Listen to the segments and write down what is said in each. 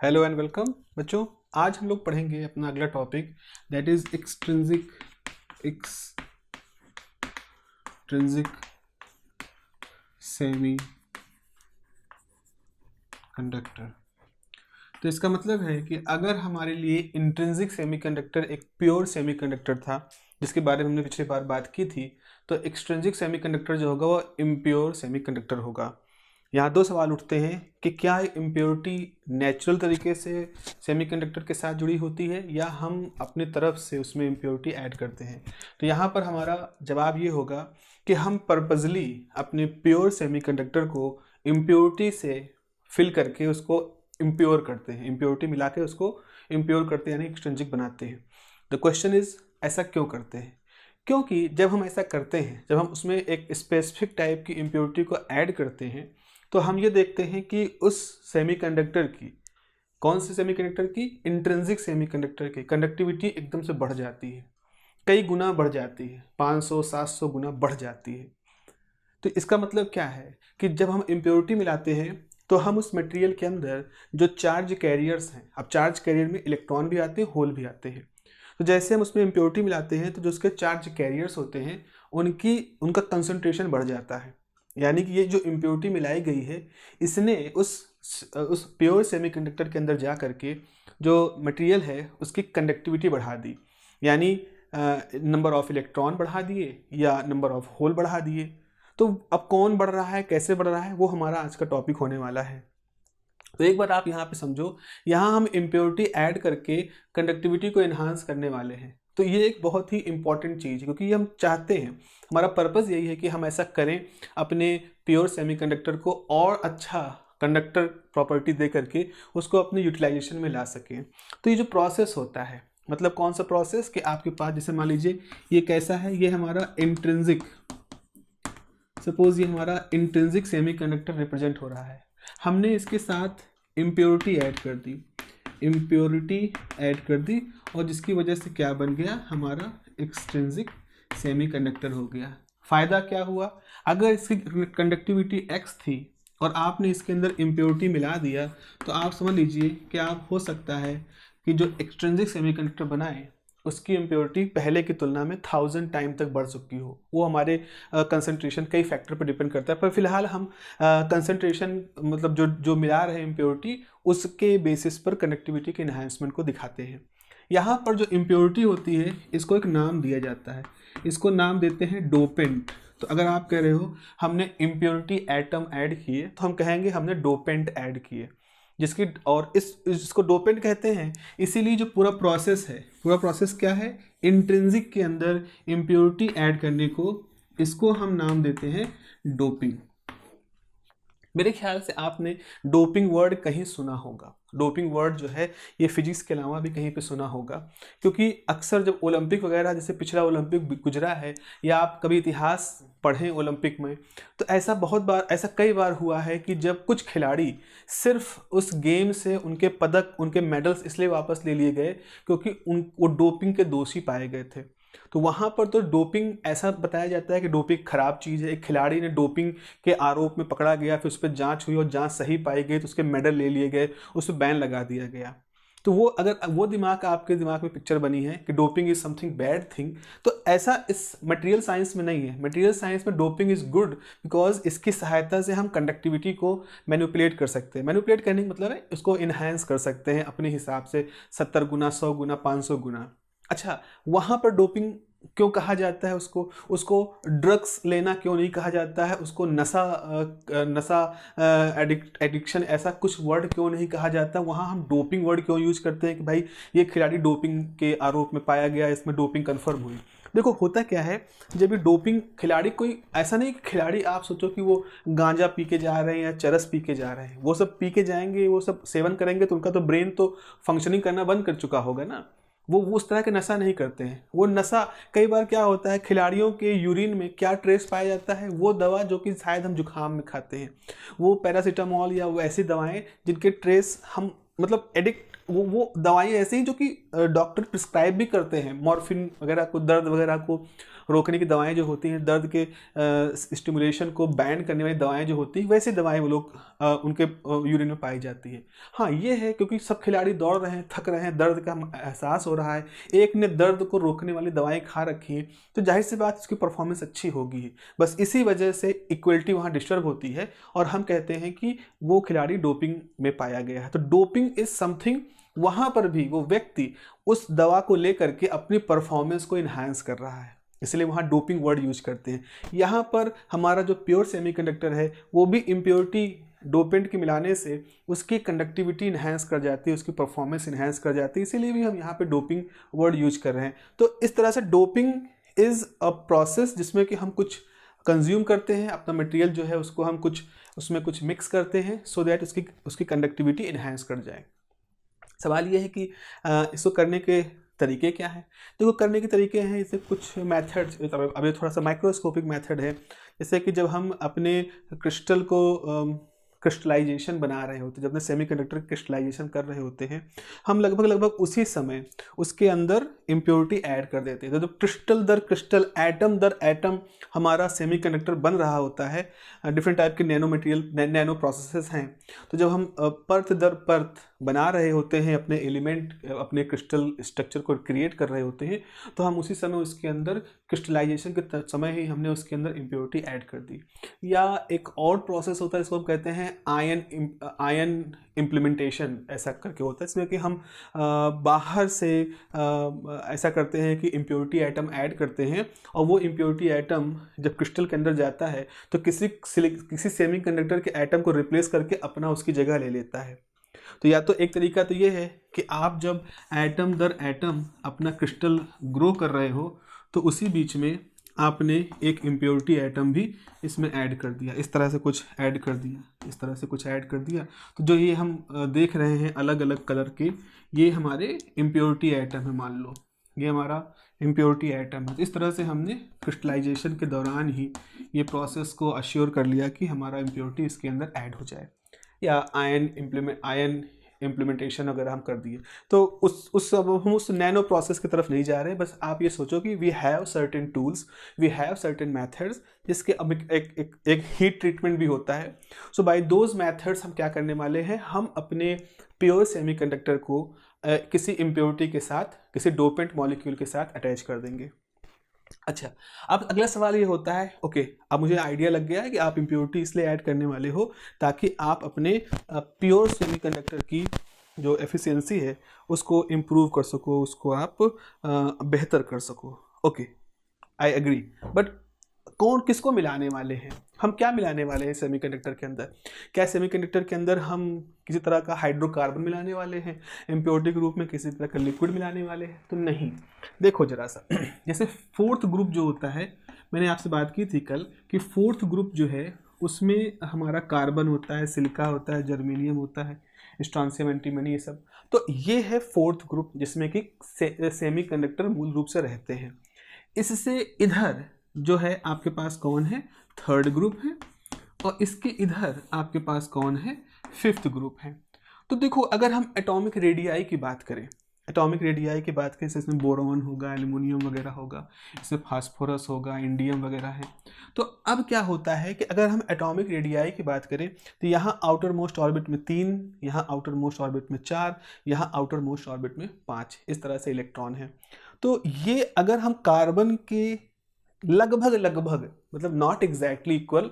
Hello and welcome बच्चों। आज हम लोग पढ़ेंगे अपना अगला topic that is extrinsic semi conductor. तो इसका मतलब है कि अगर हमारे लिए इंट्रिंसिक सेमीकंडक्टर एक प्योर सेमीकंडक्टर था जिसके बारे में हमने पिछली बार बात की थी, तो एक्सट्रिंसिक सेमीकंडक्टर जो होगा वो इम्प्योर सेमीकंडक्टर होगा। यहाँ दो सवाल उठते हैं कि क्या इम्प्योरिटी नेचुरल तरीके से सेमीकंडक्टर के साथ जुड़ी होती है या हम अपनी तरफ से उसमें इम्प्योरिटी ऐड करते हैं। तो यहाँ पर हमारा जवाब ये होगा कि हम पर्पजली अपने प्योर सेमीकंडक्टर को इम्प्योरिटी से फिल करके उसको इम्प्योर करते हैं, इम्प्योरिटी मिला के उसको इम्प्योर करते हैं, यानी एक्सट्रिंसिक बनाते हैं। द क्वेश्चन इज, ऐसा क्यों करते हैं? क्योंकि जब हम ऐसा करते हैं, जब हम उसमें एक स्पेसिफिक टाइप की इम्प्योरिटी को ऐड करते हैं, तो हम ये देखते हैं कि उस सेमीकंडक्टर की, कौन से सेमीकंडक्टर की, इंट्रिंसिक सेमीकंडक्टर की कंडक्टिविटी एकदम से बढ़ जाती है, कई गुना बढ़ जाती है, 500-700 गुना बढ़ जाती है। तो इसका मतलब क्या है कि जब हम इम्प्योरिटी मिलाते हैं तो हम उस मटेरियल के अंदर जो चार्ज कैरियर्स हैं, अब चार्ज कैरियर में इलेक्ट्रॉन भी आते हैं, होल भी आते हैं, तो जैसे हम उसमें इम्प्योरिटी मिलाते हैं तो जो उसके चार्ज कैरियर्स होते हैं उनका कंसंट्रेशन बढ़ जाता है। यानी कि ये जो इम्प्योरिटी मिलाई गई है इसने उस प्योर सेमीकंडक्टर के अंदर जा करके जो मटेरियल है उसकी कंडक्टिविटी बढ़ा दी, यानी नंबर ऑफ इलेक्ट्रॉन बढ़ा दिए या नंबर ऑफ होल बढ़ा दिए। तो अब कौन बढ़ रहा है, कैसे बढ़ रहा है, वो हमारा आज का टॉपिक होने वाला है। तो एक बार आप यहाँ पे समझो, यहाँ हम इम्प्योरिटी ऐड करके कंडक्टिविटी को इन्हांस करने वाले हैं। तो ये एक बहुत ही इंपॉर्टेंट चीज़ है क्योंकि हम चाहते हैं, हमारा पर्पस यही है कि हम ऐसा करें, अपने प्योर सेमीकंडक्टर को और अच्छा कंडक्टर प्रॉपर्टी दे करके उसको अपने यूटिलाइजेशन में ला सकें। तो ये जो प्रोसेस होता है, मतलब कौन सा प्रोसेस कि आपके पास जैसे मान लीजिए ये कैसा है, ये हमारा इंट्रिंसिक, सपोज ये हमारा इंट्रिंसिक सेमीकंडक्टर रिप्रेजेंट हो रहा है, हमने इसके साथ इम्प्योरिटी ऐड कर दी, और जिसकी वजह से क्या बन गया, हमारा एक्सट्रिंसिक सेमीकंडक्टर हो गया। फ़ायदा क्या हुआ, अगर इसकी कंडक्टिविटी x थी और आपने इसके अंदर इम्प्योरिटी मिला दिया तो आप समझ लीजिए कि आप हो सकता है कि जो एक्सट्रिंसिक सेमीकंडक्टर बनाए उसकी इम्प्योरिटी पहले की तुलना में 1000 टाइम तक बढ़ चुकी हो। वो हमारे कंसंट्रेशन कई फैक्टर पर डिपेंड करता है, पर फिलहाल हम कंसंट्रेशन मतलब जो मिला रहे हैं इम्प्योरिटी उसके बेसिस पर कनेक्टिविटी के इन्हांसमेंट को दिखाते हैं। यहाँ पर जो इम्प्योरिटी होती है इसको एक नाम दिया जाता है, इसको नाम देते हैं डोपेंट। तो अगर आप कह रहे हो हमने इम्प्योरिटी एटम ऐड किए तो हम कहेंगे हमने डोपेंट ऐड किए, जिसकी और इसको डोपेंट कहते हैं। इसीलिए जो पूरा प्रोसेस है, पूरा प्रोसेस क्या है, इंट्रिंसिक के अंदर इम्प्योरिटी ऐड करने को, इसको हम नाम देते हैं डोपिंग। मेरे ख्याल से आपने डोपिंग वर्ड कहीं सुना होगा। डोपिंग वर्ड जो है ये फिजिक्स के अलावा भी कहीं पे सुना होगा, क्योंकि अक्सर जब ओलंपिक वगैरह, जैसे पिछला ओलंपिक गुजरा है या आप कभी इतिहास पढ़ें ओलंपिक में, तो ऐसा बहुत बार, ऐसा कई बार हुआ है कि जब कुछ खिलाड़ी सिर्फ उस गेम से उनके पदक, उनके मेडल्स इसलिए वापस ले लिए गए क्योंकि वो डोपिंग के दोषी पाए गए थे। तो वहाँ पर तो डोपिंग ऐसा बताया जाता है कि डोपिंग खराब चीज़ है। एक खिलाड़ी ने डोपिंग के आरोप में पकड़ा गया, फिर उस पर जांच हुई और जांच सही पाई गई तो उसके मेडल ले लिए गए, उस पर बैन लगा दिया गया। तो वो, अगर वो दिमाग, आपके दिमाग में पिक्चर बनी है कि doping is something bad thing, तो ऐसा इस मटेरियल साइंस में नहीं है। मटेरियल साइंस में डोपिंग इज गुड बिकॉज इसकी सहायता से हम कंडक्टिविटी को मैनिपुलेट कर सकते हैं। मैनिपुलेट करने का मतलब है उसको इन्हांस कर सकते हैं अपने हिसाब से, 70 गुना, 100 गुना, 500 गुना। अच्छा, वहाँ पर डोपिंग क्यों कहा जाता है उसको ड्रग्स लेना क्यों नहीं कहा जाता है, उसको नशा एडिक्शन ऐसा कुछ वर्ड क्यों नहीं कहा जाता, वहाँ हम डोपिंग वर्ड क्यों यूज करते हैं कि भाई ये खिलाड़ी डोपिंग के आरोप में पाया गया, इसमें डोपिंग कंफर्म हुई। देखो होता क्या है, जब ये डोपिंग खिलाड़ी, कोई ऐसा नहीं कि खिलाड़ी आप सोचो कि वो गांजा पी के जा रहे हैं या चरस पी के जा रहे हैं, वो सब पी के जाएंगे, वो सब सेवन करेंगे तो उनका तो ब्रेन तो फंक्शनिंग करना बंद कर चुका होगा ना। वो उस तरह के नशा नहीं करते हैं। वो नशा, कई बार क्या होता है, खिलाड़ियों के यूरिन में क्या ट्रेस पाया जाता है, वो दवा जो कि शायद हम जुकाम में खाते हैं, वो पैरासीटामोल या वो ऐसी दवाएं जिनके ट्रेस हम, मतलब एडिक्ट, वो दवाएं ऐसे ही जो कि डॉक्टर प्रिस्क्राइब भी करते हैं, मॉर्फिन वगैरह को, दर्द वगैरह को रोकने की दवाएं जो होती हैं, दर्द के स्टिमुलेशन को बैन करने वाली दवाएं जो होती हैं, वैसी दवाएं वो लोग उनके यूरिन में पाई जाती है। हाँ ये है क्योंकि सब खिलाड़ी दौड़ रहे हैं, थक रहे हैं, दर्द का एहसास हो रहा है, एक ने दर्द को रोकने वाली दवाएं खा रखी हैं, तो जाहिर सी बात उसकी परफॉर्मेंस अच्छी होगी। बस इसी वजह से इक्वलिटी वहाँ डिस्टर्ब होती है और हम कहते हैं कि वो खिलाड़ी डोपिंग में पाया गया है। तो डोपिंग इज समथिंग, वहाँ पर भी वो व्यक्ति उस दवा को लेकर के अपनी परफॉर्मेंस को इन्हांस कर रहा है, इसलिए वहाँ डोपिंग वर्ड यूज करते हैं। यहाँ पर हमारा जो प्योर सेमीकंडक्टर है वो भी इम्प्योरिटी डोपेंट के मिलाने से उसकी कंडक्टिविटी इन्हांस कर जाती है, उसकी परफॉर्मेंस इन्हांस कर जाती है, इसीलिए भी हम यहाँ पे डोपिंग वर्ड यूज कर रहे हैं। तो इस तरह से डोपिंग इज़ अ प्रोसेस जिसमें कि हम कुछ कंज्यूम करते हैं, अपना मटेरियल जो है उसको हम कुछ उसमें कुछ मिक्स करते हैं सो दैट उसकी कंडक्टिविटी इन्हांस कर जाए। सवाल ये है कि इसको करने के तरीके क्या हैं। देखो करने के तरीके हैं, इसे कुछ मेथड्स, अभी थोड़ा सा माइक्रोस्कोपिक मेथड है, जैसे कि जब हम अपने क्रिस्टल को क्रिस्टलाइजेशन बना रहे होते हैं, जब अपने सेमीकंडक्टर क्रिस्टलाइजेशन कर रहे होते हैं, हम लगभग उसी समय उसके अंदर इम्प्योरिटी ऐड कर देते हैं। तो जब क्रिस्टल दर क्रिस्टल, एटम दर एटम हमारा सेमीकंडक्टर बन रहा होता है, डिफरेंट टाइप के नैनो मटेरियल, नैनो प्रोसेसेस हैं, तो जब हम परत दर परत बना रहे होते हैं, अपने एलिमेंट, अपने क्रिस्टल स्ट्रक्चर को क्रिएट कर रहे होते हैं, तो हम उसी समय उसके अंदर क्रिस्टलाइजेशन के समय ही हमने उसके अंदर इम्प्योरिटी ऐड कर दी। या एक और प्रोसेस होता है, इसको हम कहते हैं आयन इम्प्लीमेंटेशन, ऐसा करके होता है, इसमें कि हम बाहर से ऐसा करते हैं कि इम्प्योरिटी आइटम ऐड करते हैं, और वो इम्प्योरिटी आइटम जब क्रिस्टल के अंदर जाता है तो किसी सेमीकंडक्टर के आइटम को रिप्लेस करके अपना उसकी जगह ले लेता है। तो या तो एक तरीका तो ये है कि आप जब एटम दर एटम अपना क्रिस्टल ग्रो कर रहे हो तो उसी बीच में आपने एक इम्प्योरिटी आइटम भी इसमें ऐड कर दिया, इस तरह से कुछ ऐड कर दिया, इस तरह से कुछ ऐड कर दिया। तो जो ये हम देख रहे हैं अलग अलग कलर के, ये हमारे इम्प्योरिटी आइटम है, मान लो ये हमारा इम्प्योरिटी आइटम है। तो इस तरह से हमने क्रिस्टलाइजेशन के दौरान ही ये प्रोसेस को अश्योर कर लिया कि हमारा इम्प्योरिटी इसके अंदर ऐड हो जाए, या आयन इम्प्लीमेंटेशन अगर हम कर दिए। तो हम उस नैनो प्रोसेस की तरफ नहीं जा रहे, बस आप ये सोचो कि we have certain tools, we have certain methods, जिसके अब एक हीट ट्रीटमेंट भी होता है। सो बाय दोज मेथड्स हम क्या करने वाले हैं, हम अपने प्योर सेमीकंडक्टर को किसी इम्प्योरिटी के साथ, किसी डोपेंट मॉलिक्यूल के साथ अटैच कर देंगे। अच्छा, अब अगला सवाल ये होता है, ओके अब मुझे आइडिया लग गया है कि आप इम्प्योरिटी इसलिए ऐड करने वाले हो ताकि आप अपने प्योर सेमीकंडक्टर की जो एफिशिएंसी है उसको इम्प्रूव कर सको, उसको आप बेहतर कर सको। ओके, आई एग्री, बट कौन किसको मिलाने वाले हैं, हम क्या मिलाने वाले हैं सेमीकंडक्टर के अंदर? क्या सेमीकंडक्टर के अंदर हम किसी तरह का हाइड्रोकार्बन मिलाने वाले हैं, इम्प्योरिटी के रूप में किसी तरह का लिक्विड मिलाने वाले हैं? तो नहीं। देखो जरा सा, जैसे फोर्थ ग्रुप जो होता है, मैंने आपसे बात की थी कल कि फोर्थ ग्रुप जो है उसमें हमारा कार्बन होता है, सिलिका होता है, जर्मेनियम होता है, स्ट्रॉन्शियम, एंटीमनी, ये सब। तो ये है फोर्थ ग्रुप जिसमें कि सेमीकंडक्टर मूल रूप से रहते हैं। इससे इधर जो है आपके पास कौन है, थर्ड ग्रुप है, और इसके इधर आपके पास कौन है, फिफ्थ ग्रुप है। तो देखो अगर हम एटॉमिक रेडियाई की बात करें, एटॉमिक रेडियाई की बात करें, इसमें बोरोन होगा, एल्युमिनियम वगैरह होगा, इसमें फास्फोरस होगा, इंडियम वगैरह है। तो अब क्या होता है कि अगर हम एटॉमिक रेडियाई की बात करें तो यहाँ आउटर मोस्ट ऑर्बिट में 3, यहाँ आउटर मोस्ट ऑर्बिट में 4, यहाँ आउटर मोस्ट ऑर्बिट में 5, इस तरह से इलेक्ट्रॉन है। तो ये अगर हम कार्बन के लगभग मतलब नॉट एग्जैक्टली इक्वल,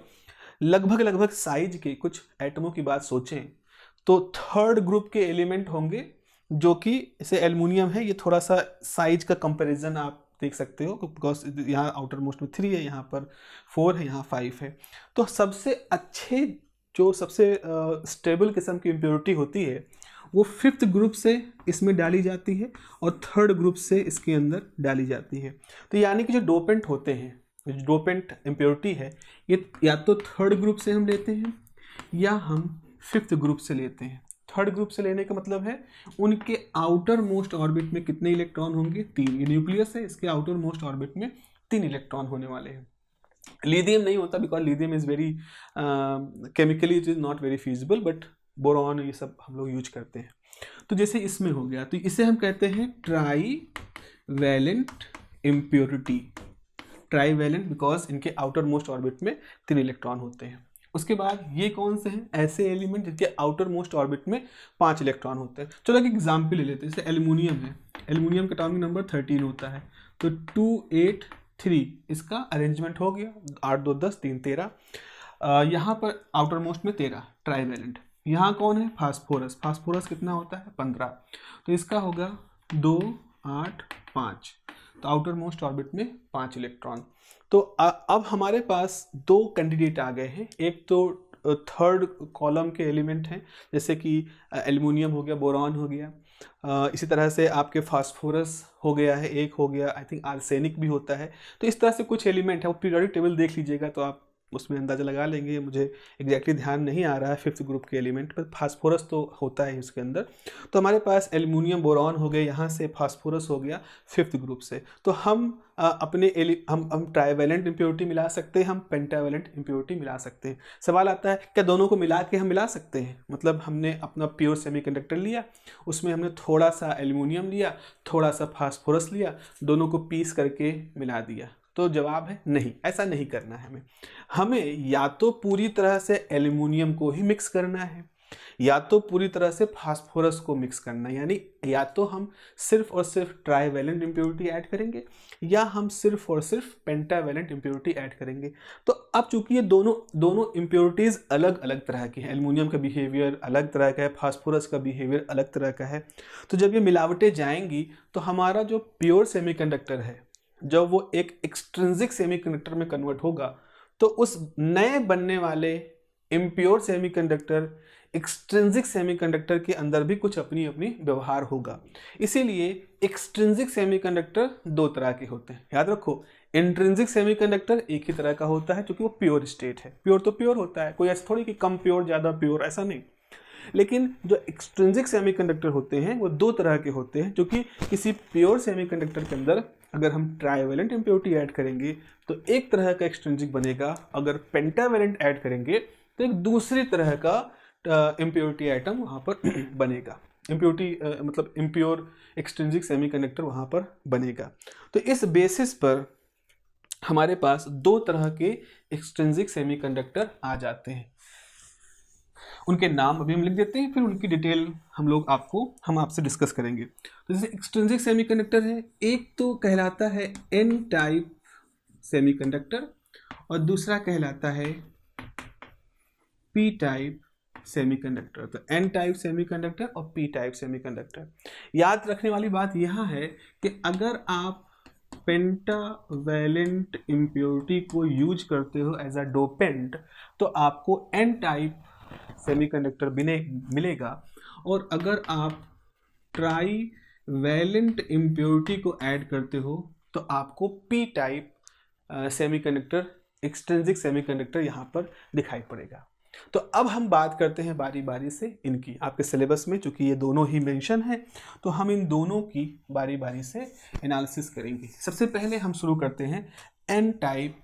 लगभग साइज के कुछ एटमों की बात सोचें तो थर्ड ग्रुप के एलिमेंट होंगे जो कि जैसे एल्युमिनियम है, ये थोड़ा सा साइज का कंपैरिजन आप देख सकते हो बिकॉज यहाँ आउटर मोस्ट में 3 है, यहाँ पर 4 है, यहाँ 5 है। तो सबसे अच्छे जो सबसे स्टेबल किस्म की इम्प्योरिटी होती है वो फिफ्थ ग्रुप से इसमें डाली जाती है और थर्ड ग्रुप से इसके अंदर डाली जाती है। तो यानी कि जो डोपेंट होते हैं, जो डोपेंट इम्प्योरिटी है, ये या तो थर्ड ग्रुप से हम लेते हैं या हम फिफ्थ ग्रुप से लेते हैं। थर्ड ग्रुप से लेने का मतलब है उनके आउटर मोस्ट ऑर्बिट में कितने इलेक्ट्रॉन होंगे, 3। ये न्यूक्लियस है, इसके आउटर मोस्ट ऑर्बिट में 3 इलेक्ट्रॉन होने वाले हैं। लिथियम नहीं होता because lithium is very chemically it is not very feasible, but boron, ये सब हम लोग यूज करते हैं। तो जैसे इसमें हो गया, तो इसे हम कहते हैं trivalent impurity. Trivalent because इनके आउटर मोस्ट ऑर्बिट में 3 इलेक्ट्रॉन होते हैं। उसके बाद ये कौन से हैं, ऐसे एलिमेंट जिनके आउटर मोस्ट ऑर्बिट में 5 इलेक्ट्रॉन होते हैं। चलो एक एग्जाम्पल ले लेते हैं, जैसे एल्यूमिनियम है, एल्यूमिनियम का एटॉमिक नंबर 13 होता है, तो 2 8 3 इसका अरेंजमेंट हो गया, 8 2 10 3 13। यहाँ पर आउटर मोस्ट में 13 ट्राईवैलेंट। यहाँ कौन है, फास्फोरस, फास्फोरस कितना होता है 15, तो इसका होगा 2 8 5, तो आउटर मोस्ट ऑर्बिट में 5 इलेक्ट्रॉन। तो अब हमारे पास 2 कैंडिडेट आ गए हैं, एक तो थर्ड कॉलम के एलिमेंट हैं, जैसे कि एल्युमिनियम हो गया, बोरॉन हो गया, इसी तरह से आपके फास्फोरस हो गया है, एक हो गया, आई थिंक आर्सेनिक भी होता है। तो इस तरह से कुछ एलिमेंट है, वो पीरियोडिक टेबल देख लीजिएगा तो आप उसमें अंदाज़ा लगा लेंगे, मुझे एग्जैक्टली ध्यान नहीं आ रहा है 5th ग्रुप के एलिमेंट पर, फास्फोरस तो होता है इसके अंदर। तो हमारे पास एल्युमिनियम बोरॉन हो गए, यहाँ से फास्फोरस हो गया 5th ग्रुप से। तो हम हम ट्राईवैलेंट इम्प्योरिटी मिला सकते हैं, हम पेंटावैलेंट इम्प्योरिटी मिला सकते हैं। सवाल आता है क्या दोनों को मिला के हम मिला सकते हैं, मतलब हमने अपना प्योर सेमीकंडक्टर लिया, उसमें हमने थोड़ा सा एल्युमिनियम लिया, थोड़ा सा फास्फोरस लिया, दोनों को पीस करके मिला दिया, तो जवाब है नहीं, ऐसा नहीं करना है हमें। हमें या तो पूरी तरह से एल्युमिनियम को ही मिक्स करना है, या तो पूरी तरह से फास्फोरस को मिक्स करना है, यानी या तो हम सिर्फ और सिर्फ ट्राईवैलेंट इम्प्योरिटी ऐड करेंगे, या हम सिर्फ और सिर्फ पेंटावैलेंट इम्प्योरिटी ऐड करेंगे। तो अब चूंकि ये दोनों इम्प्योरिटीज़ अलग अलग तरह की हैं, एल्युमिनियम का बिहेवियर अलग तरह का है, फास्फोरस का बिहेवियर अलग तरह का है, तो जब ये मिलावटें जाएंगी तो हमारा जो प्योर सेमीकंडक्टर है, जब वो एक एक्सट्रिंसिक सेमीकंडक्टर में कन्वर्ट होगा, तो उस नए बनने वाले इम्प्योर सेमीकंडक्टर एक्सट्रिंसिक सेमीकंडक्टर के अंदर भी कुछ अपनी अपनी व्यवहार होगा। इसीलिए एक्सट्रिंसिक सेमीकंडक्टर 2 तरह के होते हैं, याद रखो। इंट्रिंसिक सेमीकंडक्टर एक ही तरह का होता है क्योंकि वो प्योर स्टेट है, प्योर तो प्योर होता है, कोई ऐसा थोड़ी कि कम प्योर ज़्यादा प्योर, ऐसा नहीं। लेकिन जो एक्सट्रिंसिक सेमीकंडक्टर होते हैं वो 2 तरह के होते हैं, क्योंकि किसी प्योर सेमीकंडक्टर के अंदर अगर हम ट्राईवैलेंट इम्प्योरिटी ऐड करेंगे तो एक तरह का एक्सट्रिंसिक बनेगा, अगर पेंटावैलेंट ऐड करेंगे तो एक दूसरी तरह का इम्प्योरिटी आइटम वहाँ पर बनेगा, इम्प्योरिटी मतलब इम्प्योर एक्सट्रिंसिक सेमीकंडक्टर वहाँ पर बनेगा। तो इस बेसिस पर हमारे पास 2 तरह के एक्सट्रिंसिक सेमीकंडक्टर आ जाते हैं। उनके नाम अभी हम लिख देते हैं, फिर उनकी डिटेल हम आपसे डिस्कस करेंगे। तो जैसे एक्सट्रिंसिक सेमीकंडक्टर है, एक तो कहलाता है एन टाइप सेमीकंडक्टर और दूसरा कहलाता है पी टाइप सेमीकंडक्टर। तो एन टाइप सेमीकंडक्टर और पी टाइप सेमीकंडक्टर। याद रखने वाली बात यह है कि अगर आप पेंटावैलेंट इम्प्योरिटी को यूज करते हो एज अ डोपेंट, तो आपको एन टाइप सेमीकंडक्टर मिलेगा, और अगर आप ट्राईवैलेंट इम्प्योरिटी को ऐड करते हो तो आपको P type semiconductor, extrinsic semiconductor यहाँ पर दिखाई पड़ेगा। तो अब हम बात करते हैं बारी बारी से इनकी। आपके सिलेबस में चूंकि ये दोनों ही मेंशन है, तो हम इन दोनों की बारी बारी से एनालिसिस करेंगे। सबसे पहले हम शुरू करते हैं N type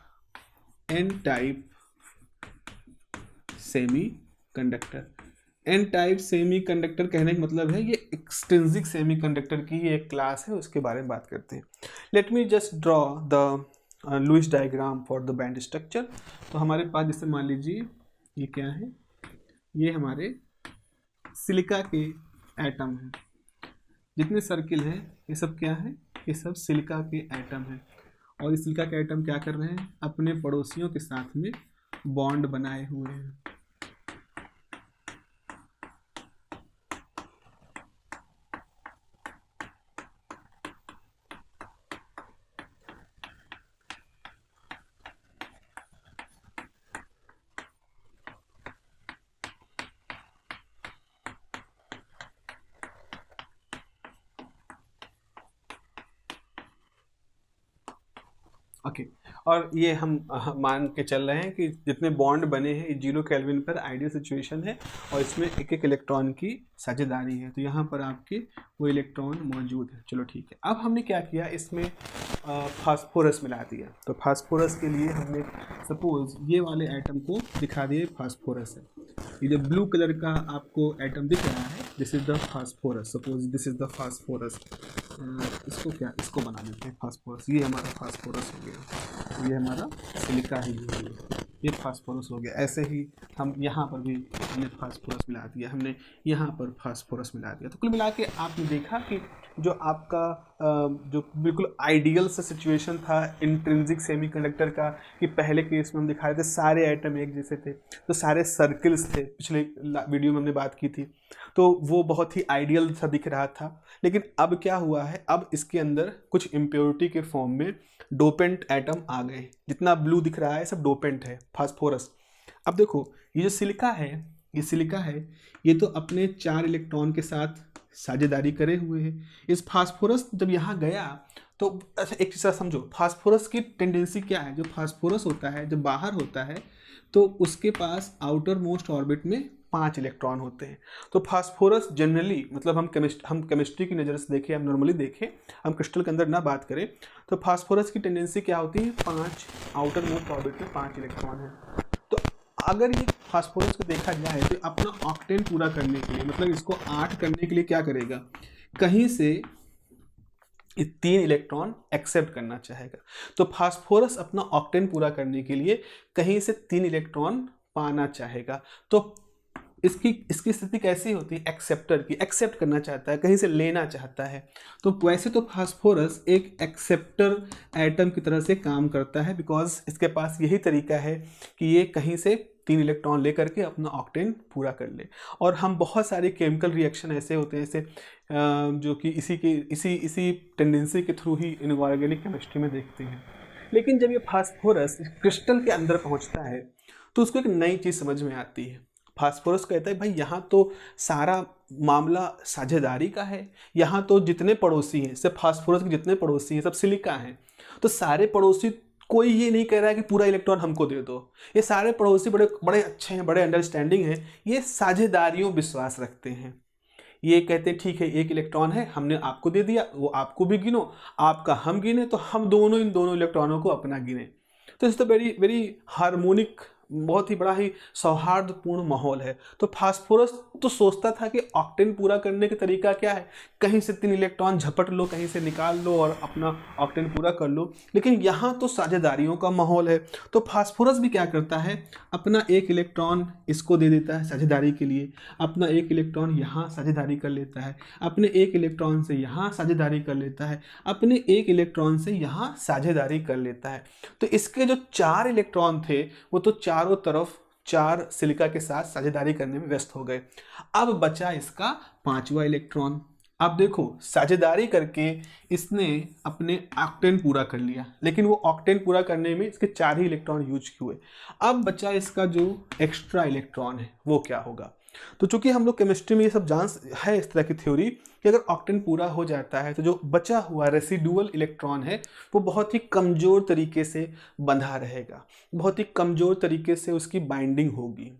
semiconductor. N type semiconductor कहने का मतलब है ये एक्सट्रिंसिक सेमीकंडक्टर की ही एक क्लास है, उसके बारे में बात करते हैं। Let me just draw the Lewis diagram for the band structure. तो हमारे पास जैसे मान लीजिए ये क्या है, ये हमारे सिलिका के एटम हैं, जितने सर्किल हैं ये सब क्या है, ये सब सिलिका के एटम हैं। और इस सिलिका के एटम क्या कर रहे हैं, अपने पड़ोसियों के साथ में बॉन्ड बनाए हुए हैं। ओके। और ये हम मान के चल रहे हैं कि जितने बॉन्ड बने हैं ये 0 केल्विन पर आइडियल सिचुएशन है और इसमें एक एक इलेक्ट्रॉन की साझेदारी है, तो यहाँ पर आपके वो इलेक्ट्रॉन मौजूद है। चलो ठीक है, अब हमने क्या किया, इसमें फास्फोरस मिला दिया। तो फास्फोरस के लिए हमने सपोज ये वाले एटम को दिखा दिए फास्फोरस है, ये जो ब्लू कलर का आपको एटम दिख रहा है this is the phosphorus, suppose this is the phosphorus. इसको क्या, इसको बना देते हैं फास्फोरस, ये हमारा फास्फोरस हो गया, ये हमारा सिलिका ही हो गया, ये फास्फोरस हो गया। ऐसे ही हम यहाँ पर भी हमने फास्फोरस मिला दिया, हमने यहाँ पर फास्फोरस मिला दिया। तो कुल मिला के आपने देखा कि जो आपका जो बिल्कुल आइडियल सा सिचुएशन था इंट्रिंसिक सेमीकंडक्टर का, कि पहले केस में हम दिखा रहे थे सारे एटम एक जैसे थे, तो सारे सर्कल्स थे, पिछले वीडियो में हमने बात की थी, तो वो बहुत ही आइडियल सा दिख रहा था। लेकिन अब क्या हुआ है, अब इसके अंदर कुछ इम्प्योरिटी के फॉर्म में डोपेंट एटम आ गए, जितना ब्लू दिख रहा है सब डोपेंट है फास्फोरस। अब देखो ये जो सिलिका है, ये सिलिका है, ये तो अपने 4 इलेक्ट्रॉन के साथ साझेदारी करे हुए हैं। इस फास्फोरस जब यहाँ गया तो अच्छा एक चीज़ समझो, फास्फोरस की टेंडेंसी क्या है, जो फास्फोरस होता है जब बाहर होता है तो उसके पास आउटर मोस्ट ऑर्बिट में 5 इलेक्ट्रॉन होते हैं। तो फास्फोरस जनरली, मतलब हम केमिस्ट्री की नज़र से देखें, हम नॉर्मली देखें, हम क्रिस्टल के अंदर ना बात करें, तो फास्फोरस की टेंडेंसी क्या होती है, 5 आउटर मोस्ट ऑर्बिट में 5 इलेक्ट्रॉन है। तो अगर ये फास्फोरस को देखा जाए तो अपना ऑक्टेन पूरा करने के लिए, मतलब इसको 8 करने के लिए क्या करेगा, कहीं से 3 इलेक्ट्रॉन एक्सेप्ट करना चाहेगा। तो फास्फोरस अपना ऑक्टेन पूरा करने के लिए कहीं से 3 इलेक्ट्रॉन पाना चाहेगा। तो इसकी स्थिति कैसी होती है, एक्सेप्टर की, एक्सेप्ट करना चाहता है, कहीं से लेना चाहता है। तो वैसे तो फास्फोरस एक एक्सेप्टर एटम की तरह से काम करता है, बिकॉज इसके पास यही तरीका है कि ये कहीं से 3 इलेक्ट्रॉन लेकर के अपना ऑक्टेन पूरा कर ले। और हम बहुत सारे केमिकल रिएक्शन ऐसे होते हैं जैसे जो कि इसी टेंडेंसी के थ्रू ही इनऑर्गेनिक केमिस्ट्री में देखते हैं। लेकिन जब ये फास्फोरस क्रिस्टल के अंदर पहुंचता है तो उसको एक नई चीज़ समझ में आती है। फास्फोरस कहता है भाई यहाँ तो सारा मामला साझेदारी का है, यहाँ तो जितने पड़ोसी हैं, सिर्फ फास्फोरस के जितने पड़ोसी हैं सब सिलिका हैं, तो सारे पड़ोसी, कोई ये नहीं कह रहा है कि पूरा इलेक्ट्रॉन हमको दे दो, ये सारे पड़ोसी बड़े बड़े अच्छे हैं, बड़े अंडरस्टैंडिंग हैं, ये साझेदारियों विश्वास रखते हैं। ये कहते हैं ठीक है 1 इलेक्ट्रॉन है, हमने आपको दे दिया, वो आपको भी गिनो, आपका हम गिने, तो हम दोनों इन दोनों इलेक्ट्रॉनों को अपना गिने। तो इस तो वेरी वेरी हार्मोनिक, बहुत ही बड़ा ही सौहार्दपूर्ण माहौल है। तो फास्फोरस तो सोचता था कि ऑक्टेन पूरा करने का तरीका क्या है, कहीं से 3 इलेक्ट्रॉन झपट लो, कहीं से निकाल लो और अपना ऑक्टेन पूरा कर लो। लेकिन यहाँ तो साझेदारियों का माहौल है, तो फास्फोरस भी क्या करता है, अपना 1 इलेक्ट्रॉन इसको दे देता है साझेदारी के लिए, अपना 1 इलेक्ट्रॉन यहाँ साझेदारी कर लेता है, अपने 1 इलेक्ट्रॉन से यहाँ साझेदारी कर लेता है, अपने 1 इलेक्ट्रॉन से यहाँ साझेदारी कर लेता है। तो इसके जो 4 इलेक्ट्रॉन थे वो तो चारों तरफ 4 सिलिका के साथ साझेदारी करने में व्यस्त हो गए। अब बचा इसका 5वां इलेक्ट्रॉन। अब देखो साझेदारी करके इसने अपने ऑक्टेन पूरा कर लिया, लेकिन वो ऑक्टेन पूरा करने में इसके 4 ही इलेक्ट्रॉन यूज हुए। अब बचा इसका जो एक्स्ट्रा इलेक्ट्रॉन है वो क्या होगा। तो चूंकि हम लोग केमिस्ट्री में ये सब जान है, इस तरह की थ्योरी कि अगर ऑक्टेन पूरा हो जाता है तो जो बचा हुआ रेसिडुअल इलेक्ट्रॉन है वो बहुत ही कमज़ोर तरीके से बंधा रहेगा, बहुत ही कमज़ोर तरीके से उसकी बाइंडिंग होगी।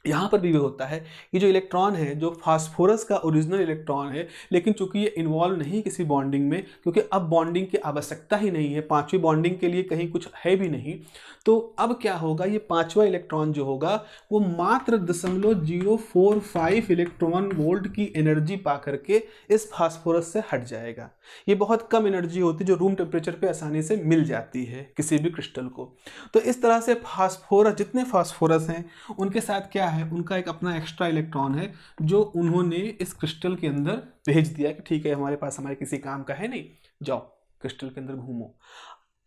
यहाँ पर भी होता है, ये जो इलेक्ट्रॉन है, जो फास्फोरस का ओरिजिनल इलेक्ट्रॉन है, लेकिन चूंकि ये इन्वॉल्व नहीं किसी बॉन्डिंग में, क्योंकि अब बॉन्डिंग की आवश्यकता ही नहीं है, 5वीं बॉन्डिंग के लिए कहीं कुछ है भी नहीं, तो अब क्या होगा, ये 5वां इलेक्ट्रॉन जो होगा वो मात्र 0.045 इलेक्ट्रॉन वोल्ट की एनर्जी पा करके इस फास्फोरस से हट जाएगा। ये बहुत कम एनर्जी होती है जो रूम टेम्परेचर पे आसानी से मिल जाती है किसी भी क्रिस्टल को। तो इस तरह से फास्फोरस, जितने फास्फोरस हैं उनके साथ क्या है, उनका एक अपना एक्स्ट्रा इलेक्ट्रॉन है जो उन्होंने इस क्रिस्टल के अंदर भेज दिया कि ठीक है हमारे पास हमारे किसी काम का है नहीं, जाओ क्रिस्टल के अंदर घूमो।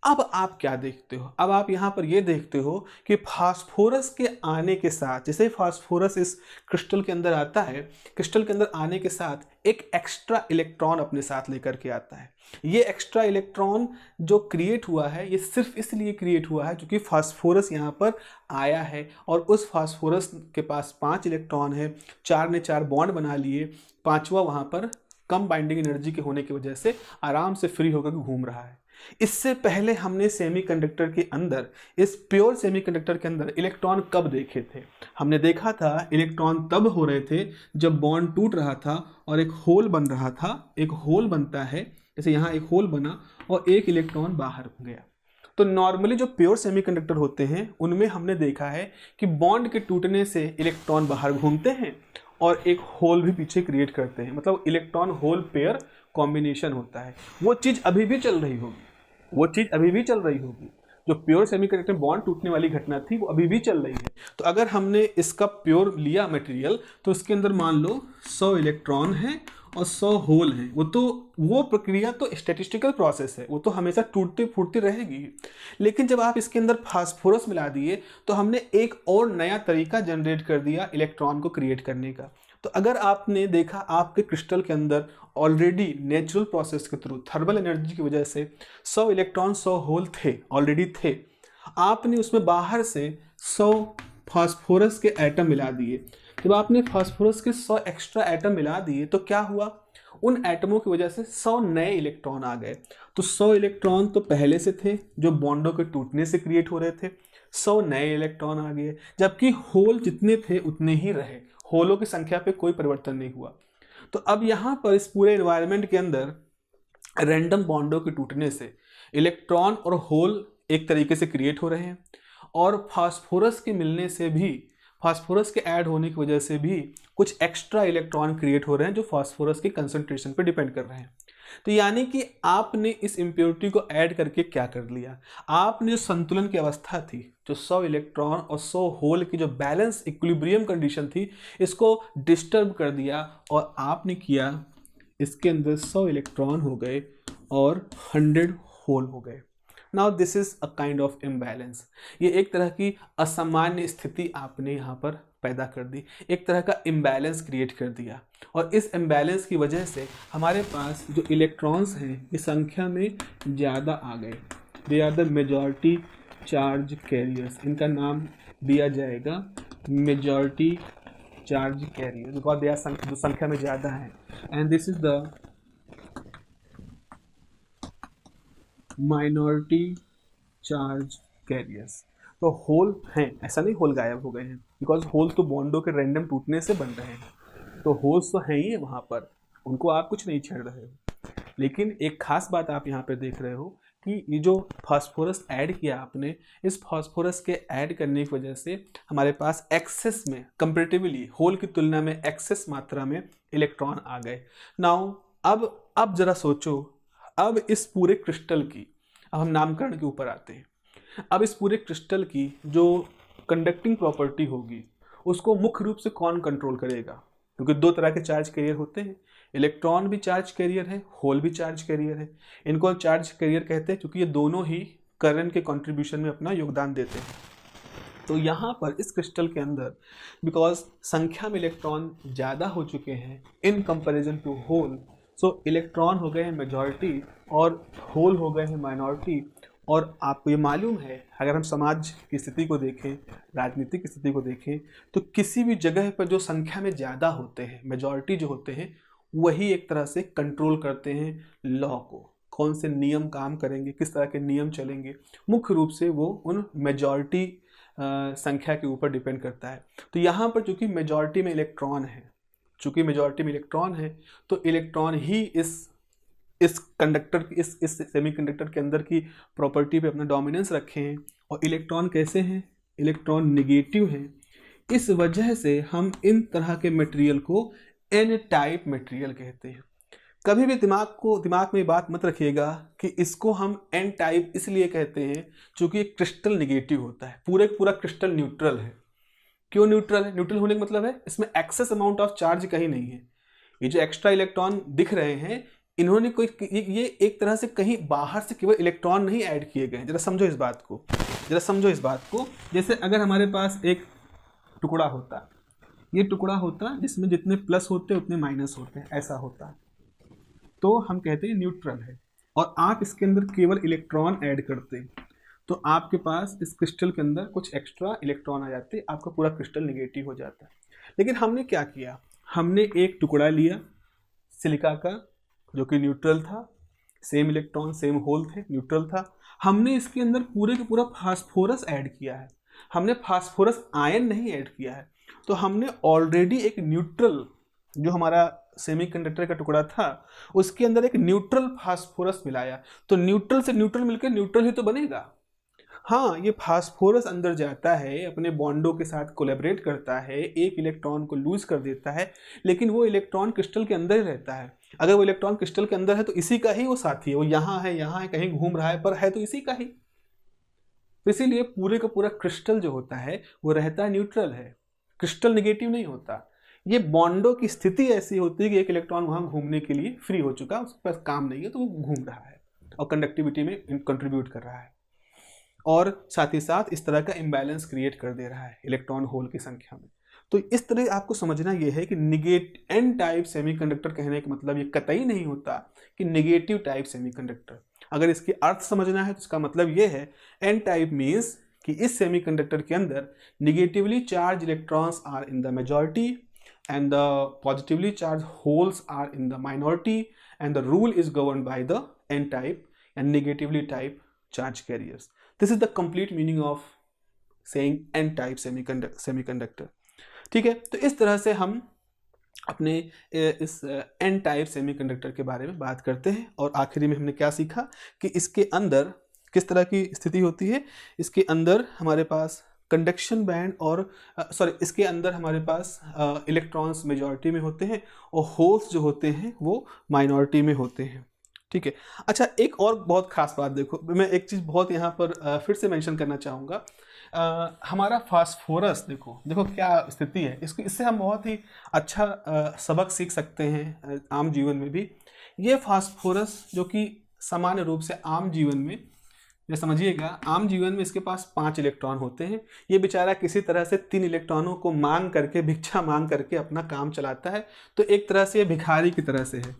अब आप क्या देखते हो, अब आप यहाँ पर ये देखते हो कि फास्फोरस के आने के साथ, जैसे फास्फोरस इस क्रिस्टल के अंदर आता है, क्रिस्टल के अंदर आने के साथ एक एक्स्ट्रा इलेक्ट्रॉन अपने साथ लेकर के आता है। ये एक्स्ट्रा इलेक्ट्रॉन जो क्रिएट हुआ है ये सिर्फ इसलिए क्रिएट हुआ है क्योंकि फास्फोरस यहाँ पर आया है और उस फास्फोरस के पास 5 इलेक्ट्रॉन है, 4 ने 4 बॉन्ड बना लिए, 5वां वहाँ पर कम बाइंडिंग एनर्जी के होने की वजह से आराम से फ्री होकर घूम रहा है। इससे पहले हमने सेमीकंडक्टर के अंदर, इस प्योर सेमीकंडक्टर के अंदर इलेक्ट्रॉन कब देखे थे? हमने देखा था इलेक्ट्रॉन तब हो रहे थे जब बॉन्ड टूट रहा था और एक होल बन रहा था। एक होल बनता है, जैसे यहाँ एक होल बना और एक इलेक्ट्रॉन बाहर गया। तो नॉर्मली जो प्योर सेमीकंडक्टर होते हैं उनमें हमने देखा है कि बॉन्ड के टूटने से इलेक्ट्रॉन बाहर घूमते हैं और एक होल भी पीछे क्रिएट करते हैं, मतलब इलेक्ट्रॉन होल पेयर कॉम्बिनेशन होता है। वो चीज़ अभी भी चल रही होगी, वो चीज़ अभी भी चल रही होगी। जो प्योर सेमीकंडक्टर बॉन्ड टूटने वाली घटना थी वो अभी भी चल रही है। तो अगर हमने इसका प्योर लिया मटेरियल तो इसके अंदर मान लो 100 इलेक्ट्रॉन है और 100 होल हैं, वो प्रक्रिया तो स्टैटिस्टिकल प्रोसेस है, वो तो हमेशा टूटती फूटती रहेगी। लेकिन जब आप इसके अंदर फास्फोरस मिला दिए तो हमने एक और नया तरीका जनरेट कर दिया इलेक्ट्रॉन को क्रिएट करने का। तो अगर आपने देखा आपके क्रिस्टल के अंदर ऑलरेडी नेचुरल प्रोसेस के थ्रू थर्मल एनर्जी की वजह से 100 इलेक्ट्रॉन 100 होल थे, ऑलरेडी थे। आपने उसमें बाहर से 100 फास्फोरस के एटम मिला दिए। जब आपने फास्फोरस के 100 एक्स्ट्रा एटम मिला दिए तो क्या हुआ? उन एटमों की वजह से 100 नए इलेक्ट्रॉन आ गए। तो 100 इलेक्ट्रॉन तो पहले से थे जो बॉन्डों के टूटने से क्रिएट हो रहे थे, 100 नए इलेक्ट्रॉन आ गए, जबकि होल जितने थे उतने ही रहे, होलों की संख्या पे कोई परिवर्तन नहीं हुआ। तो अब यहाँ पर इस पूरे एनवायरनमेंट के अंदर रैंडम बॉन्डों के टूटने से इलेक्ट्रॉन और होल एक तरीके से क्रिएट हो रहे हैं, और फास्फोरस के मिलने से भी, फास्फोरस के ऐड होने की वजह से भी कुछ एक्स्ट्रा इलेक्ट्रॉन क्रिएट हो रहे हैं जो फास्फोरस के कंसंट्रेशन पर डिपेंड कर रहे हैं। तो यानी कि आपने इस इम्प्योरिटी को ऐड करके क्या कर लिया? आपने जो संतुलन की अवस्था थी, जो 100 इलेक्ट्रॉन और 100 होल की जो बैलेंस इक्विलिब्रियम कंडीशन थी, इसको डिस्टर्ब कर दिया और आपने किया इसके अंदर 100 इलेक्ट्रॉन हो गए और 100 होल हो गए। Now this is a kind of imbalance. ये एक तरह की असामान्य स्थिति आपने यहाँ पर पैदा कर दी, एक तरह का इम्बैलेंस क्रिएट कर दिया, और इस इम्बैलेंस की वजह से हमारे पास जो इलेक्ट्रॉन्स हैं इस संख्या में ज़्यादा आ गए। They are the majority charge carriers, इनका नाम दिया जाएगा majority charge carrier, because they are जो संख्या में ज़्यादा है। And this is the minority charge carriers. तो होल हैं, ऐसा नहीं होल गायब हो गए हैं, बिकॉज होल तो बॉन्डों के रैंडम टूटने से बन रहे हैं, तो होल्स तो हैं ही वहाँ पर, उनको आप कुछ नहीं छेड़ रहे हो। लेकिन एक खास बात आप यहाँ पे देख रहे हो कि ये जो फास्फोरस ऐड किया आपने, इस फास्फोरस के ऐड करने की वजह से हमारे पास एक्सेस में, कंपेरेटिवली होल की तुलना में एक्सेस मात्रा में इलेक्ट्रॉन आ गए। नाउ अब जरा सोचो, अब इस पूरे क्रिस्टल की, अब हम नामकरण के ऊपर आते हैं। अब इस पूरे क्रिस्टल की जो कंडक्टिंग प्रॉपर्टी होगी उसको मुख्य रूप से कौन कंट्रोल करेगा? क्योंकि दो तरह के चार्ज कैरियर होते हैं, इलेक्ट्रॉन भी चार्ज कैरियर है, होल भी चार्ज कैरियर है। इनको चार्ज कैरियर कहते हैं क्योंकि ये दोनों ही करंट के कंट्रीब्यूशन में अपना योगदान देते हैं। तो यहाँ पर इस क्रिस्टल के अंदर बिकॉज संख्या में इलेक्ट्रॉन ज़्यादा हो चुके हैं in comparison to hole, so electron हो गए हैं मेजॉरिटी और होल हो गए हैं माइनॉरिटी। और आपको ये मालूम है, अगर हम समाज की स्थिति को देखें, राजनीतिक स्थिति को देखें, तो किसी भी जगह पर जो संख्या में ज़्यादा होते हैं, मेजॉरिटी जो होते हैं, वही एक तरह से कंट्रोल करते हैं लॉ को, कौन से नियम काम करेंगे, किस तरह के नियम चलेंगे, मुख्य रूप से वो उन मेजॉरिटी संख्या के ऊपर डिपेंड करता है। तो यहाँ पर चूँकि मेजॉरिटी में इलेक्ट्रॉन है, तो इलेक्ट्रॉन ही इस कंडक्टर, इस सेमीकंडक्टर के अंदर की प्रॉपर्टी पे अपना डोमिनेंस रखे हैं। और इलेक्ट्रॉन कैसे हैं? इलेक्ट्रॉन नेगेटिव हैं। इस वजह से हम इन तरह के मटेरियल को एन टाइप मटेरियल कहते हैं। कभी भी दिमाग में बात मत रखिएगा कि इसको हम एन टाइप इसलिए कहते हैं क्योंकि क्रिस्टल नेगेटिव होता है, पूरा क्रिस्टल न्यूट्रल है। क्यों न्यूट्रल है? न्यूट्रल होने का मतलब है इसमें एक्सेस अमाउंट ऑफ चार्ज कहीं नहीं है। ये जो एक्स्ट्रा इलेक्ट्रॉन दिख रहे हैं, इन्होंने कोई, ये एक तरह से कहीं बाहर से केवल इलेक्ट्रॉन नहीं ऐड किए गए हैं। जरा समझो इस बात को, जैसे अगर हमारे पास एक टुकड़ा होता, ये टुकड़ा होता जिसमें जितने प्लस होते हैं उतने माइनस होते हैं, ऐसा होता, तो हम कहते हैं न्यूट्रल है। और आप इसके अंदर केवल इलेक्ट्रॉन ऐड करते तो आपके पास इस क्रिस्टल के अंदर कुछ एक्स्ट्रा इलेक्ट्रॉन आ जाते, आपका पूरा क्रिस्टल नेगेटिव हो जाता। लेकिन हमने क्या किया? हमने एक टुकड़ा लिया सिलिका का जो कि न्यूट्रल था, सेम इलेक्ट्रॉन सेम होल थे, न्यूट्रल था। हमने इसके अंदर पूरे के पूरा फास्फोरस ऐड किया है, हमने फास्फोरस आयन नहीं ऐड किया है। तो हमने ऑलरेडी एक न्यूट्रल, जो हमारा सेमीकंडक्टर का टुकड़ा था उसके अंदर एक न्यूट्रल फास्फोरस मिलाया। तो न्यूट्रल से न्यूट्रल मिलकर न्यूट्रल ही तो बनेगा। हाँ, ये फास्फोरस अंदर जाता है, अपने बॉन्डों के साथ कोलैबोरेट करता है, एक इलेक्ट्रॉन को लूज कर देता है, लेकिन वो इलेक्ट्रॉन क्रिस्टल के अंदर ही रहता है। अगर वो इलेक्ट्रॉन क्रिस्टल के अंदर है तो इसी का ही वो साथी है, वो यहाँ है, कहीं घूम रहा है, पर है तो इसी का ही। तो इसीलिए पूरे का पूरा क्रिस्टल जो होता है वो रहता है न्यूट्रल है, क्रिस्टल निगेटिव नहीं होता। ये बॉन्डों की स्थिति ऐसी होती है कि एक इलेक्ट्रॉन वहाँ घूमने के लिए फ्री हो चुका, उसके पास काम नहीं है तो वो घूम रहा है और कंडक्टिविटी में कंट्रीब्यूट कर रहा है, और साथ ही साथ इस तरह का इम्बैलेंस क्रिएट कर दे रहा है इलेक्ट्रॉन होल की संख्या में। तो इस तरह आपको समझना यह है कि एन टाइप सेमीकंडक्टर कहने का मतलब ये कतई नहीं होता कि नेगेटिव टाइप सेमीकंडक्टर। अगर इसकी अर्थ समझना है तो इसका मतलब ये है एन टाइप मीन्स कि इस सेमीकंडक्टर के अंदर negatively charge electrons are in the majority and the positively charge holes are in the minority and the rule is govern by the N type and negatively type charge carriers. This is the complete meaning of saying N type semiconductor. ठीक है, तो इस तरह से हम अपने इस N type semiconductor के बारे में बात करते हैं। और आखिरी में हमने क्या सीखा कि इसके अंदर किस तरह की स्थिति होती है। इसके अंदर हमारे पास कंडक्शन बैंड और इसके अंदर हमारे पास इलेक्ट्रॉन्स मेजॉरिटी में होते हैं और होल्स जो होते हैं वो माइनॉरिटी में होते हैं। ठीक है, अच्छा एक और बहुत खास बात देखो, मैं एक चीज़ बहुत यहाँ पर फिर से मेंशन करना चाहूँगा। हमारा फास्फोरस देखो क्या स्थिति है, इससे हम बहुत ही अच्छा सबक सीख सकते हैं आम जीवन में भी। ये फास्फोरस जो कि सामान्य रूप से आम जीवन में, ये समझिएगा, आम जीवन में इसके पास 5 इलेक्ट्रॉन होते हैं। ये बेचारा किसी तरह से 3 इलेक्ट्रॉनों को मांग करके, भिक्षा मांग करके अपना काम चलाता है। तो एक तरह से ये भिखारी की तरह से है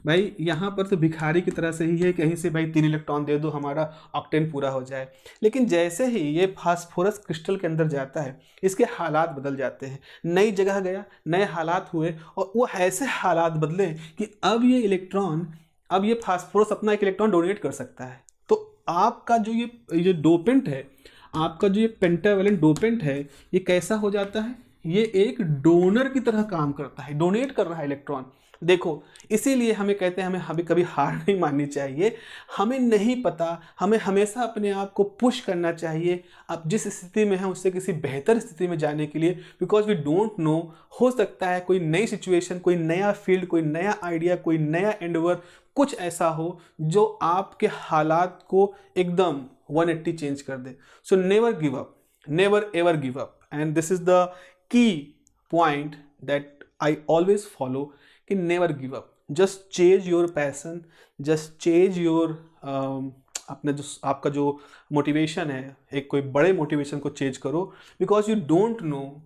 भाई, यहाँ पर तो भिखारी की तरह से ही है, कहीं से भाई 3 इलेक्ट्रॉन दे दो हमारा ऑक्टेन पूरा हो जाए। लेकिन जैसे ही ये फास्फोरस क्रिस्टल के अंदर जाता है इसके हालात बदल जाते हैं, नई जगह गया, नए हालात हुए, और वो ऐसे हालात बदले कि अब ये फास्फोरस अपना एक इलेक्ट्रॉन डोनेट कर सकता है। तो आपका जो ये डोपेंट है, आपका जो ये पेंटावेलेंट डोपेंट है, ये कैसा हो जाता है, ये एक डोनर की तरह काम करता है, डोनेट कर रहा है इलेक्ट्रॉन। देखो, इसीलिए हमें कहते हैं हमें कभी हार नहीं माननी चाहिए। हमें नहीं पता, हमें हमेशा अपने आप को पुश करना चाहिए अब जिस स्थिति में है उससे किसी बेहतर स्थिति में जाने के लिए, बिकॉज वी डोंट नो, हो सकता है कोई नई सिचुएशन, कोई नया फील्ड, कोई नया आइडिया, कोई नया एंडेवर, कुछ ऐसा हो जो आपके हालात को एकदम 180 चेंज कर दे। So never give up, never ever give up, and this is the key point that I always follow कि never give up, just chase your passion, just chase your अपने जो आपका जो मोटिवेशन है, एक कोई बड़े मोटिवेशन को चेंज करो, बिकॉज यू डोंट नो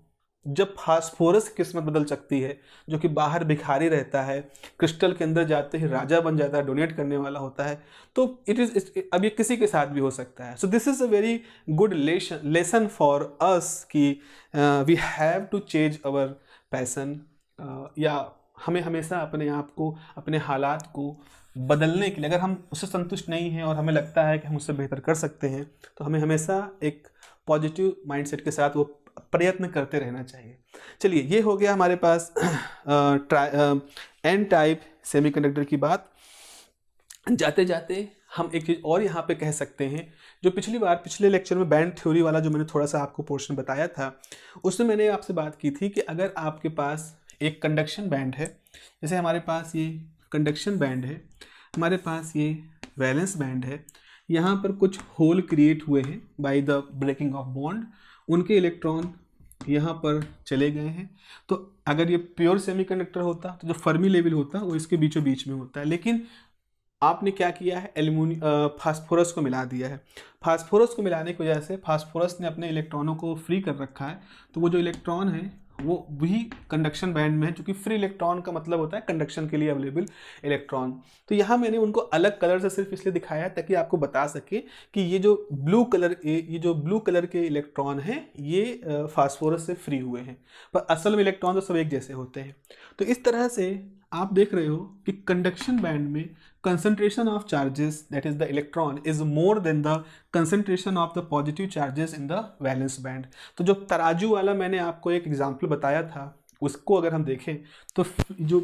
जब फास्फोरस किस्मत बदल सकती है, जो कि बाहर भिखारी रहता है, क्रिस्टल के अंदर जाते ही राजा बन जाता है, डोनेट करने वाला होता है। तो अब ये किसी के साथ भी हो सकता है। So this is a very good lesson for us कि we have to change our passion, या हमें हमेशा अपने आप को, अपने हालात को बदलने के लिए, अगर हम उससे संतुष्ट नहीं हैं और हमें लगता है कि हम उससे बेहतर कर सकते हैं, तो हमें हमेशा एक पॉजिटिव माइंडसेट के साथ वो प्रयत्न करते रहना चाहिए। चलिए, ये हो गया हमारे पास एन टाइप सेमीकंडक्टर की बात। जाते जाते हम एक चीज़ और यहाँ पे कह सकते हैं, जो पिछले लेक्चर में बैंड थ्योरी वाला जो मैंने थोड़ा सा आपको पोर्शन बताया था, उसमें मैंने आपसे बात की थी कि अगर आपके पास एक कंडक्शन बैंड है, जैसे हमारे पास ये कंडक्शन बैंड है, हमारे पास ये वैलेंस बैंड है, यहाँ पर कुछ होल क्रिएट हुए हैं by the breaking of bond, उनके इलेक्ट्रॉन यहाँ पर चले गए हैं। तो अगर ये प्योर सेमीकंडक्टर होता तो जो फर्मी लेवल होता वो इसके बीचों बीच में होता है, लेकिन आपने क्या किया है, फास्फोरस को मिला दिया है। फास्फोरस को मिलाने की वजह से फास्फोरस ने अपने इलेक्ट्रॉनों को फ्री कर रखा है, तो वो जो इलेक्ट्रॉन है वो वही कंडक्शन बैंड में है, क्योंकि फ्री इलेक्ट्रॉन का मतलब होता है कंडक्शन के लिए अवेलेबल इलेक्ट्रॉन। तो यहाँ मैंने उनको अलग कलर से सिर्फ इसलिए दिखाया ताकि आपको बता सके कि ये जो ब्लू कलर के इलेक्ट्रॉन हैं ये फास्फोरस से फ्री हुए हैं, पर असल में इलेक्ट्रॉन तो सब एक जैसे होते हैं। तो इस तरह से आप देख रहे हो कि कंडक्शन बैंड में concentration of charges that is the electron is more than the concentration of the positive charges in the valence band. तो जो तराजू वाला मैंने आपको एक एग्जांपल बताया था, उसको अगर हम देखें तो जो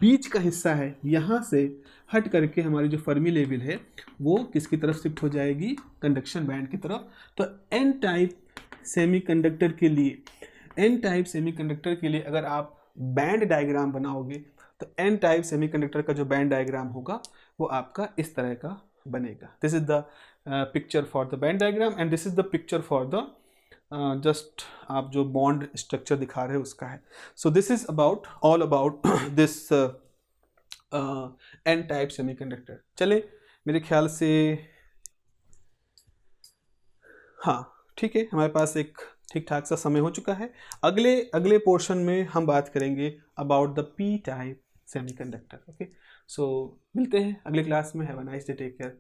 बीच का हिस्सा है यहाँ से हट करके हमारी जो फर्मी लेवल है वो किसकी तरफ शिफ्ट हो जाएगी, कंडक्शन बैंड की तरफ। तो एन टाइप सेमीकंडक्टर के लिए, एन टाइप सेमीकंडक्टर के लिए अगर आप बैंड डायग्राम बनाओगे तो एन टाइप सेमीकंडक्टर का जो बैंड डायग्राम होगा वो आपका इस तरह का बनेगा। This is the picture for the band diagram and this is the picture for the just आप जो बॉन्ड स्ट्रक्चर दिखा रहे हो उसका है। So this is about all about this n type semiconductor. चले मेरे ख्याल से हाँ ठीक है, हमारे पास एक ठीक ठाक सा समय हो चुका है। अगले पोर्शन में हम बात करेंगे about the P type semiconductor. Okay, so मिलते हैं अगले क्लास में। Have a nice day, take care.